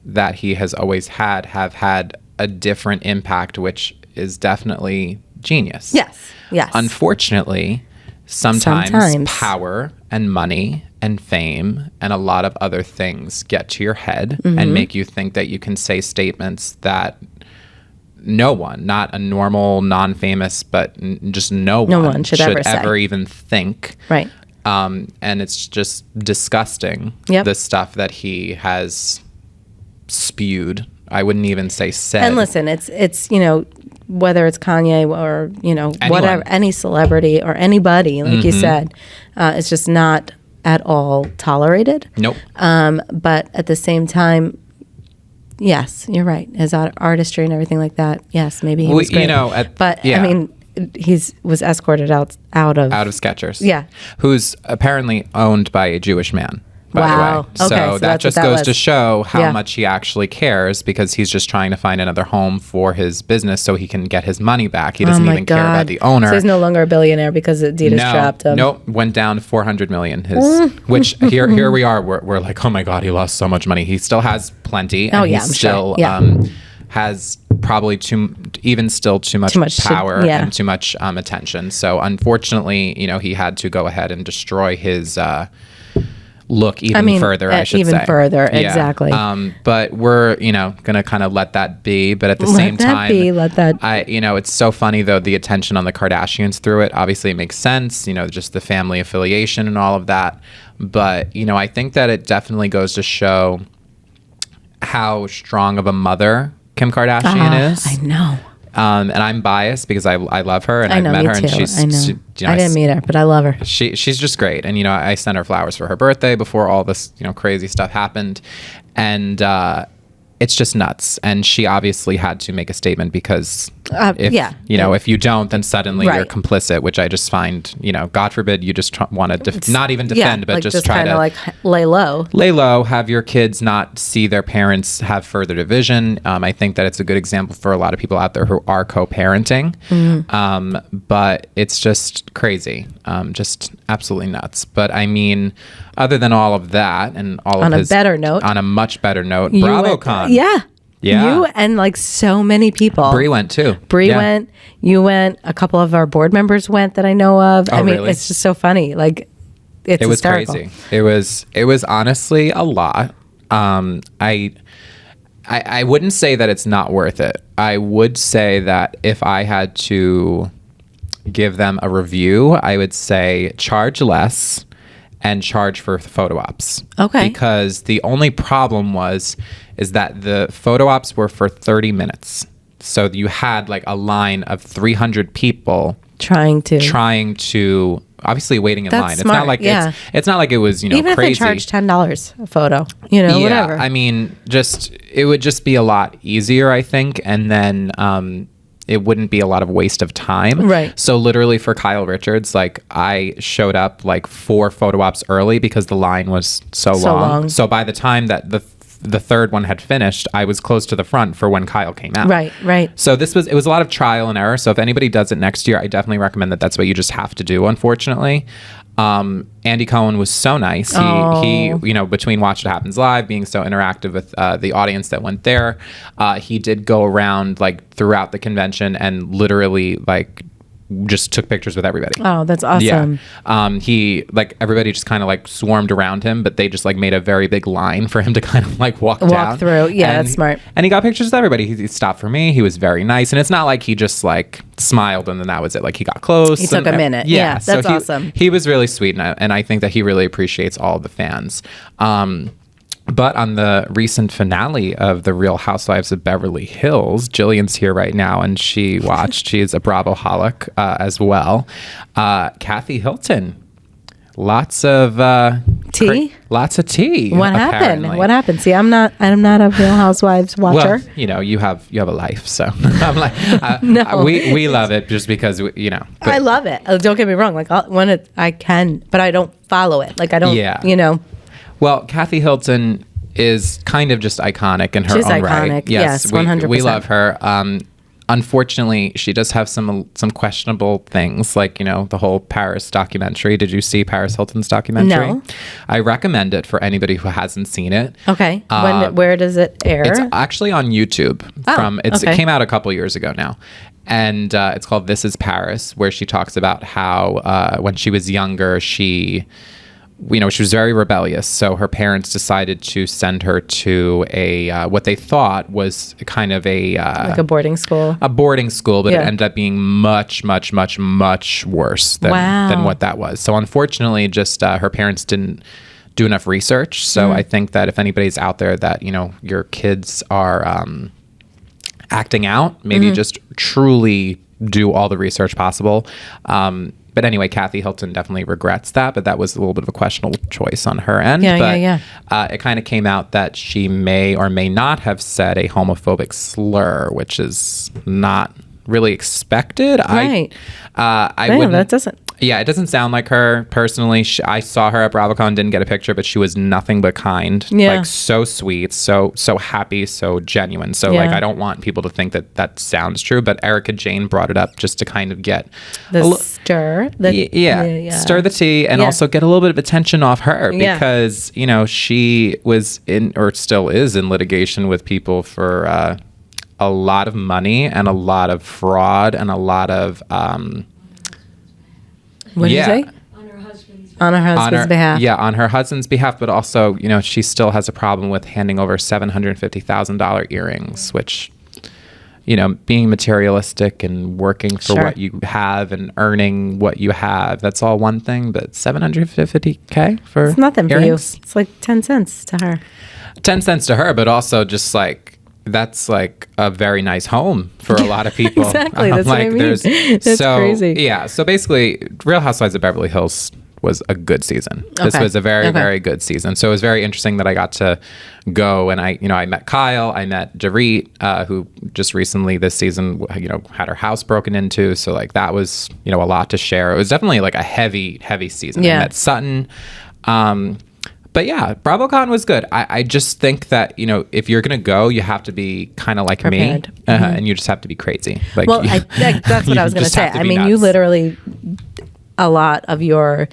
that he has always have had a different impact, which is definitely genius. Yes. Unfortunately, sometimes power and money and fame and a lot of other things get to your head and make you think that you can say statements that no one, not a normal, non-famous, but just no one should ever even think. Right. And it's just disgusting, the stuff that he has spewed. I wouldn't even say said. And listen, it's whether it's Kanye or, Anyone. whatever, any celebrity or anybody, like you said, it's just not at all tolerated. Nope. But at the same time, yes, you're right. His artistry and everything like that. Yes, maybe he was great. I mean, was escorted out of Skechers. Yeah. Who's apparently owned by a Jewish man. By wow. the way. Okay, so that just goes to show how Yeah. much he actually cares, because he's just trying to find another home for his business so he can get his money back. He doesn't even care about the owner. So he's no longer a billionaire because Adidas trapped him. Nope. Went down to 400 million. Which here we are. We're like, oh my God, he lost so much money. He still has plenty. And he still has probably too much power and too much attention. So unfortunately, he had to go ahead and destroy his look even further, I should say. Even further, exactly. But we're, going to kind of let that be. But at the same time, it's so funny, though, the attention on the Kardashians through it. Obviously, it makes sense, just the family affiliation and all of that. But, I think that it definitely goes to show how strong of a mother Kim Kardashian is. I know. And I'm biased because I love her and I've met her, and she's. I didn't meet her, but I love her. She's just great, and I sent her flowers for her birthday before all this crazy stuff happened, and it's just nuts. And she obviously had to make a statement because if you don't, then suddenly you're complicit, which I just find, God forbid you just want to not even defend, but just try to lay low, have your kids not see their parents have further division. I think that it's a good example for a lot of people out there who are co-parenting. But it's just crazy, just absolutely nuts. But I mean, other than all of that and all on of his, on a much better note, BravoCon. Yeah. Yeah. You and so many people. Bree went too. Bree went. You went. A couple of our board members went that I know of. Oh, really? It's just so funny. It was hysterical. Crazy. It was honestly a lot. I wouldn't say that it's not worth it. I would say that if I had to give them a review, I would say charge less and charge for photo ops. Okay. Because the only problem is that the photo ops were for 30 minutes. So you had a line of 300 people trying to obviously waiting in line. Smart. It's not like it was, even crazy. Even if they charged $10 a photo, whatever. I mean, it would just be a lot easier, I think. And then, it wouldn't be a lot of waste of time. Right. So literally for Kyle Richards, I showed up 4 photo ops early because the line was so long. So by the time that the third one had finished, I was close to the front for when Kyle came out. Right. So it was a lot of trial and error. So if anybody does it next year, I definitely recommend that's what you just have to do, unfortunately. Andy Cohen was so nice. He between Watch What Happens Live, being so interactive with the audience that went there, he did go around throughout the convention and literally just took pictures with everybody. Oh, that's awesome. Yeah. He everybody just kind of swarmed around him, but they just made a very big line for him to kind of walk down through. Yeah, that's smart. And he got pictures with everybody. He stopped for me. He was very nice, and it's not like he just smiled and then that was it. He got close. He took a minute. Yeah, that's awesome. He was really sweet, and I think that he really appreciates all of the fans. But on the recent finale of The Real Housewives of Beverly Hills, Jillian's here right now, and she watched. She's a Bravo-holic as well. Kathy Hilton, lots of tea. Lots of tea. What happened? See, I'm not a Real Housewives watcher. Well, you have a life, so I'm no. We love it just because I love it. Don't get me wrong. I can, but I don't follow it. I don't. Yeah. Well, Kathy Hilton is kind of just iconic in her own iconic. right. Yes, 100%. We love her. Unfortunately, she does have some questionable things, the whole Paris documentary. Did you see Paris Hilton's documentary? No. I recommend it for anybody who hasn't seen it. Okay. Where does it air? It's actually on YouTube. It came out a couple years ago now. And it's called This Is Paris, where she talks about how when she was younger, she was very rebellious. So her parents decided to send her to what they thought was kind of a boarding school. A boarding school, but it ended up being much, much, much, much worse than what that was. So unfortunately, just her parents didn't do enough research. So I think that if anybody's out there that, your kids are acting out, maybe just truly do all the research possible. But anyway, Kathy Hilton definitely regrets that, but that was a little bit of a questionable choice on her end. It kind of came out that she may or may not have said a homophobic slur, which is not really expected. Right. I wouldn't. That doesn't. Yeah, it doesn't sound like her personally. I saw her at BravoCon, didn't get a picture, but she was nothing but kind. Yeah. Like so sweet, so happy, so genuine. So like I don't want people to think that sounds true, but Erica Jane brought it up just to kind of get stir stir the tea and also get a little bit of attention off her because she was in or still is in litigation with people for a lot of money and a lot of fraud and a lot of what did you say? On her husband's behalf. Yeah, on her husband's behalf, but also, she still has a problem with handing over $750,000 earrings, which, being materialistic and working for what you have and earning what you have, that's all one thing, but $750K for it's nothing earrings? For you. It's like 10 cents to her. 10 cents to her, but also just like, that's like a very nice home for a lot of people. Exactly. That's what I mean. That's crazy. Yeah. So basically, Real Housewives of Beverly Hills was a good season. This was a very, very good season. So it was very interesting that I got to go and I met Kyle, I met Dorit, who just recently this season, had her house broken into. So like that was, a lot to share. It was definitely like a heavy, heavy season. I met Sutton. But yeah, BravoCon was good. I just think that, if you're going to go, you have to be kind of like prepared. Me. And you just have to be crazy. Like, well, that's what I was going to say. I mean, you literally, a lot of your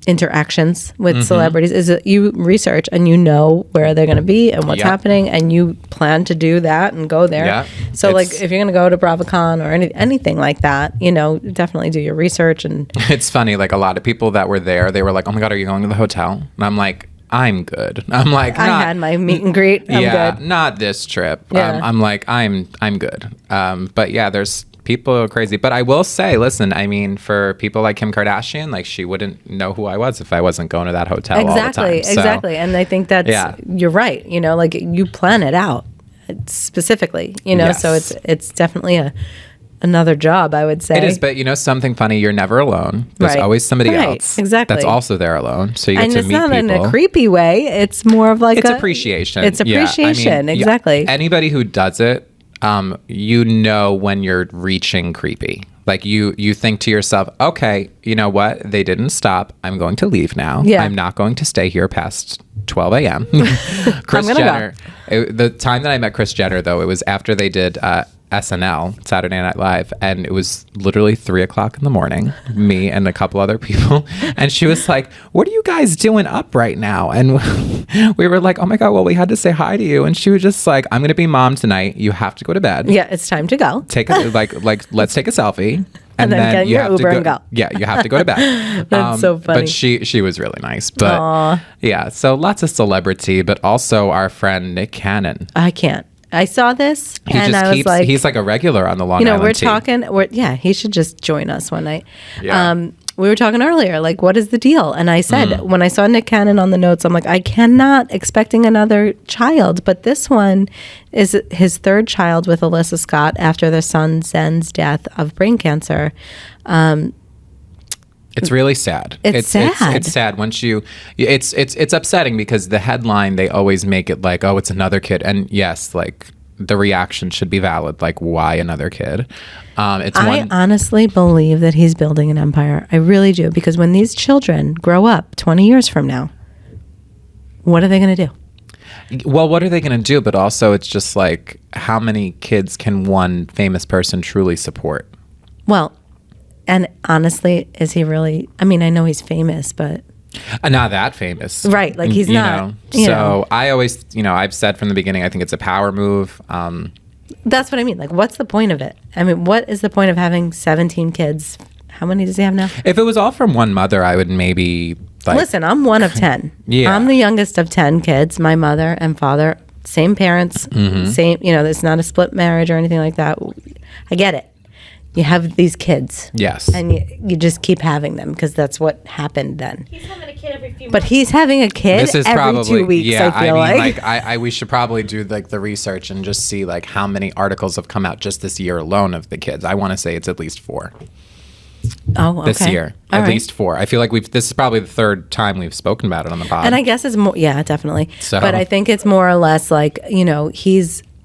interactions with celebrities is that you research and you know where they're going to be and what's happening, and you plan to do that and go there. Yeah. So like if you're going to go to BravoCon or anything like that, definitely do your research. And it's funny, like a lot of people that were there, they were like, oh my God, are you going to the hotel? And I'm like, I'm good. I'm like, I had my meet and greet. I'm good. Not this trip. Yeah. I'm like, I'm good. But yeah, there's people are crazy. But I will say, listen, I mean, for people like Kim Kardashian, like she wouldn't know who I was if I wasn't going to that hotel all the time. Exactly. And I think that's, you're right. Like you plan it out specifically, so it's definitely another job, I would say. It is, but something funny, you're never alone. There's always somebody else that's also there alone. So you get to meet people. And it's not in a creepy way. It's more of like it's appreciation. It's appreciation, exactly. Anybody who does it, when you're reaching creepy. Like you think to yourself, okay, you know what? They didn't stop. I'm going to leave now. Yeah. I'm not going to stay here past 12 a.m. Kris Jenner. The time that I met Kris Jenner, though, it was after they did SNL, Saturday Night Live, and it was literally 3:00 in the morning, me and a couple other people, and she was like, what are you guys doing up right now? And we were like, oh my God, well, we had to say hi to you. And she was just like, I'm gonna be mom tonight, you have to go to bed. Yeah, it's time to go. Let's take a selfie. And then get your Uber and go. Yeah, you have to go to bed. That's so funny. But she was really nice. But yeah, so lots of celebrity, but also our friend Nick Cannon. I can't. I saw this he's like a regular on the Long Island we're team. talking, he should just join us one night. Yeah. We were talking earlier, like, what is the deal? And I said, when I saw Nick Cannon on the notes, I'm like, I cannot expecting another child. But this one is his third child with Alyssa Scott after their son Zen's death of brain cancer. It's really sad. It's sad. It's sad once it's upsetting because the headline, they always make it like, oh, it's another kid. And yes, like the reaction should be valid. Like, why another kid? I honestly believe that he's building an empire. I really do. Because when these children grow up 20 years from now, what are they going to do? Well, what are they going to do? But also it's just like, how many kids can one famous person truly support? Well, and honestly, is he really? I mean, I know he's famous, but not that famous, right? Like he's not. So I always, I've said from the beginning, I think it's a power move. That's what I mean. Like, what's the point of it? I mean, what is the point of having 17 kids? How many does he have now? If it was all from one mother, I would maybe listen. I'm one of 10. Yeah, I'm the youngest of 10 kids. My mother and father, same parents, same. It's not a split marriage or anything like that. I get it. You have these kids. Yes. And you just keep having them because that's what happened then. He's having a kid every few months. But he's having a kid every 2 weeks, yeah, I feel like. We should probably do like the research and just see like how many articles have come out just this year alone of the kids. I want to say it's at least 4. this year. At least 4. I feel like this is probably the 3rd time we've spoken about it on the pod. And I guess it's more, yeah, definitely. But I think it's more or less like,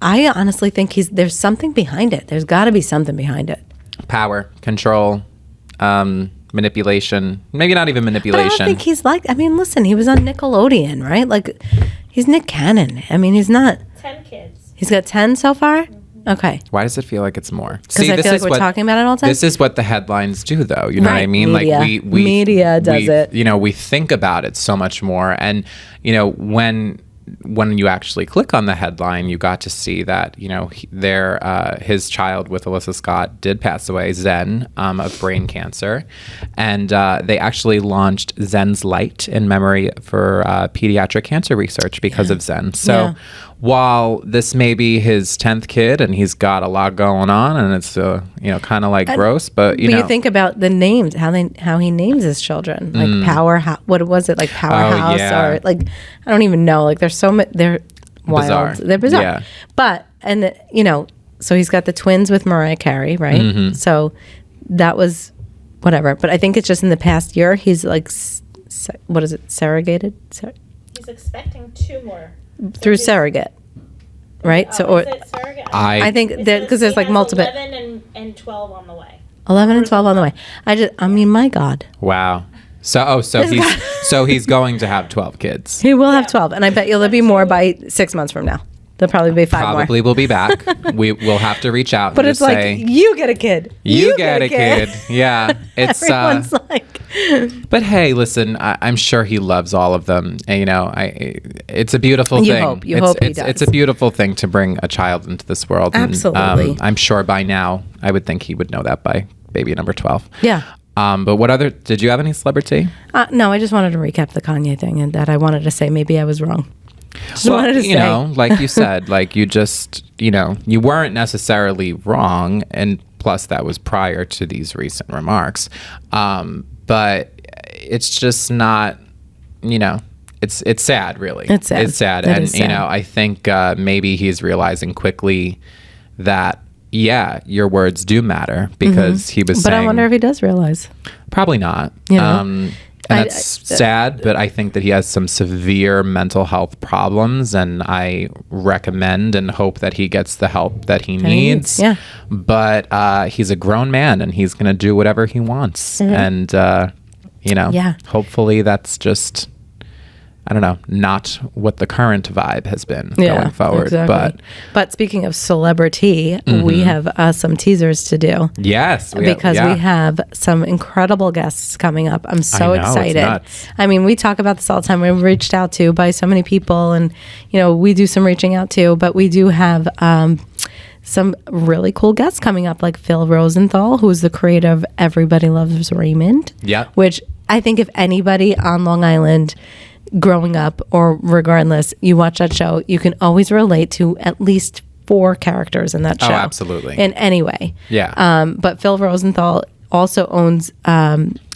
I honestly think there's something behind it. There's got to be something behind it. Power, control, manipulation. Maybe not even manipulation. But I don't think listen, he was on Nickelodeon, right? Like, he's Nick Cannon. He's not. 10 kids. He's got 10 so far? Okay. Why does it feel like it's more? Because I feel like we're talking about it all the time. This is what the headlines do, though. You know what I mean? Media. Like media does it. We think about it so much more. And, when you actually click on the headline, you got to see that, his child with Alyssa Scott did pass away, Zen, of brain cancer. And they actually launched Zen's Light in memory for pediatric cancer research because of Zen. So while this may be his 10th kid and he's got a lot going on and it's, kind of like gross, but you Bizarre. They're bizarre. Yeah. But, so he's got the twins with Mariah Carey, right? Mm-hmm. So that was whatever. But I think it's just in the past year, he's like, what is it? Surrogated? He's expecting 2 more. Through surrogate, right? Surrogate? I think that because there's like multiple 11 and 12 on the way. 11 and 12 on the way. My God. Wow. So he's going to have 12 kids. He will have 12, and I bet there'll be more by 6 months from now. There'll probably be 5 more. Probably will be back. We'll have to reach out. But and it's just like say, you get a kid. You get a kid. Yeah, it's everyone's like. But hey, listen, I'm sure he loves all of them. And, it's a beautiful thing. You hope he does. It's a beautiful thing to bring a child into this world. Absolutely. And, I'm sure by now, I would think he would know that by baby number 12. Yeah. But what other? Did you have any celebrity? No, I just wanted to recap the Kanye thing, and that I wanted to say maybe I was wrong. Like you said, like you just, you weren't necessarily wrong, and plus that was prior to these recent remarks. But it's just not, it's sad, really. It's sad. It's sad, It is sad. I think maybe he's realizing quickly that. Yeah, your words do matter because he was saying... But I wonder if he does realize. Probably not. And that's sad, but I think that he has some severe mental health problems, and I recommend and hope that he gets the help that he needs. Yeah. But he's a grown man, and he's going to do whatever he wants. Mm-hmm. And, hopefully that's just... I don't know, not what the current vibe has been going forward. Exactly. But speaking of celebrity, we have some teasers to do. Yes. We have some incredible guests coming up. I'm so excited. It's nuts. We talk about this all the time. We're reached out to by so many people, and, we do some reaching out to, but we do have some really cool guests coming up, like Phil Rosenthal, who is the creator of Everybody Loves Raymond. Yeah. Which I think if anybody on Long Island growing up or regardless, you watch that show, you can always relate to at least 4 characters in that show. Oh, absolutely. In any way. Yeah. But Phil Rosenthal also owns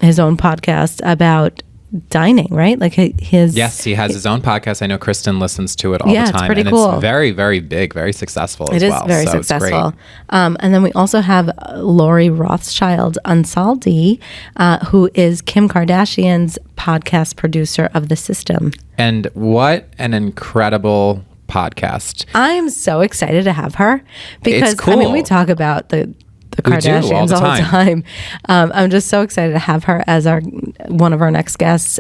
his own podcast about dining, right? Like his... Yes, he has his own podcast. I know Kristen listens to it all the time. It's pretty and cool. It's very, very big, very successful as well. It is very successful. It's great. And then we also have Lori Rothschild Ansaldi, who is Kim Kardashian's podcast producer of The System. And what an incredible podcast. I'm so excited to have her because, it's cool. We talk about the Kardashians all the time. I'm just so excited to have her as one of our next guests.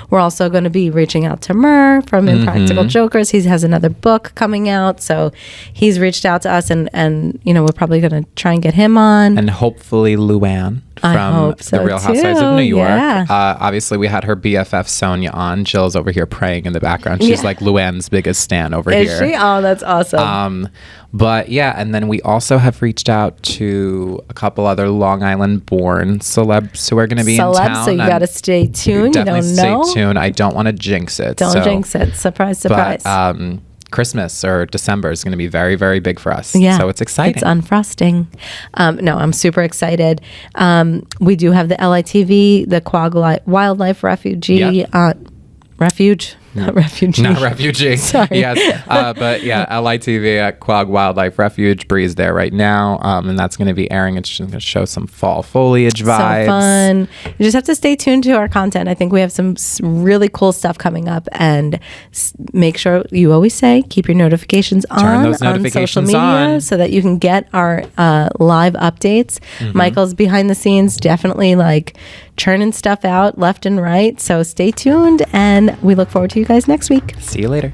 We're also going to be reaching out to Murr from Impractical Jokers. He has another book coming out, so he's reached out to us, and we're probably going to try and get him on. And hopefully Luann from The Real Housewives of New York. Yeah. Obviously, we had her BFF Sonia on. Jill's over here praying in the background. She's like Luann's biggest stan over here. Is she? Oh, that's awesome. But yeah, and then we also have reached out to a couple other Long Island born celebs who are going to be in town. So you got to stay tuned. Definitely you don't know. Stay tuned. I don't want to jinx it. Don't jinx it. Surprise, surprise. But Christmas or December is going to be very, very big for us. Yeah. So it's exciting. It's unfrosting. No, I'm super excited. We do have the LITV, the Quag Wildlife Refugee. Yep. Refuge. Not refugee. Not refugee. Sorry. Yes. But yeah, LITV at Quag Wildlife Refuge. Bree's there right now. And that's going to be airing. It's just going to show some fall foliage vibes. So fun. You just have to stay tuned to our content. I think we have some really cool stuff coming up, and make sure you always say, keep your notifications on social media so that you can get our live updates. Michael's behind the scenes, definitely like churning stuff out left and right. So stay tuned, and we look forward to you guys next week. See you later.